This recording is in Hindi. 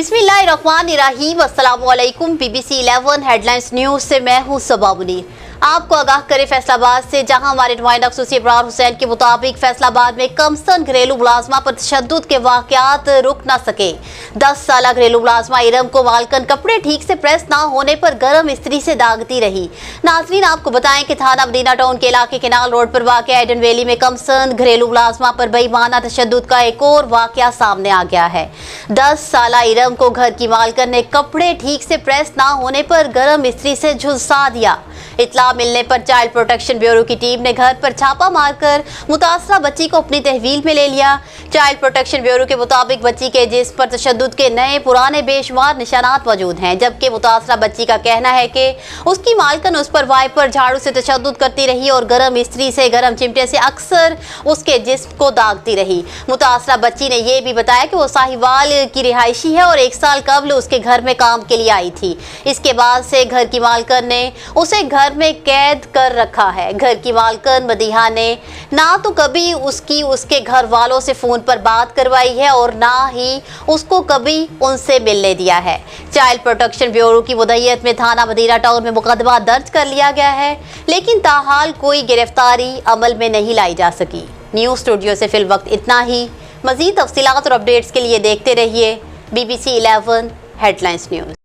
बिस्मिल्लाहिर्रहमानिर्रहीम। अस्सलामु अलैकुम। BBC 11 हेडलाइंस न्यूज से मैं हूं सबा मुनीर। आपको आगाह करे फैसलाबाद से, जहां हमारे नुमाइंदा खुसूसी इब्रार हुसैन के मुताबिक फैसलाबाद में कमसन घरेलू मुलाजमा पर तशद्दुद के वाकयात रुक न सके। 10 साल घरेलू मुलाजमा इरम को मालकन कपड़े ठीक से प्रेस ना होने पर गर्म इस्त्री से दागती रही। नाजरीन, आपको बताएं कि थाना मदीना टाउन के इलाके केनाल रोड पर वाक़ एडन वैली में कमसन घरेलू मुलाजमा पर बेईमाना तशद्दुद का एक और वाकया सामने आ गया है। 10 साल इरम को घर की मालकन ने कपड़े ठीक से प्रेस ना होने पर गर्म इस्त्री से झुलसा दिया। इत्ला मिलने पर चाइल्ड प्रोटेक्शन ब्यूरो की टीम ने घर पर छापा मारकर मुतासरा बच्ची को अपनी तहवील में ले लिया। चाइल्ड प्रोटेक्शन ब्यूरो के मुताबिक बच्ची के जिस्म पर तशद्दुद के नए पुराने बेशुमार निशानात मौजूद हैं, जबकि मुतासरा बच्ची का कहना है कि उसकी मालकन उस पर वाइपर झाड़ू से तशद्दुद करती रही और गर्म इस्त्री से गर्म चिमटे से अक्सर उसके जिस्म को दागती रही। मुतासरा बच्ची ने यह भी बताया कि वो साहिवाल की रिहायशी है और 1 साल कबल उसके घर में काम के लिए आई थी। इसके बाद से घर की मालकन ने उसे घर में कैद कर रखा है। घर की मालकन मदीहा ने ना तो कभी उसके घर वालों से फोन पर बात करवाई है और ना ही उसको कभी उनसे मिलने दिया है। चाइल्ड प्रोटेक्शन ब्यूरो की मुद्दत में थाना मदीना टाउन में मुकदमा दर्ज कर लिया गया है, लेकिन ताहाल कोई गिरफ्तारी अमल में नहीं लाई जा सकी। न्यूज़ स्टूडियो से फिल वक्त इतना ही। मज़ीद तफसीलात और अपडेट्स के लिए देखते रहिए BBC 11 हेडलाइंस न्यूज़।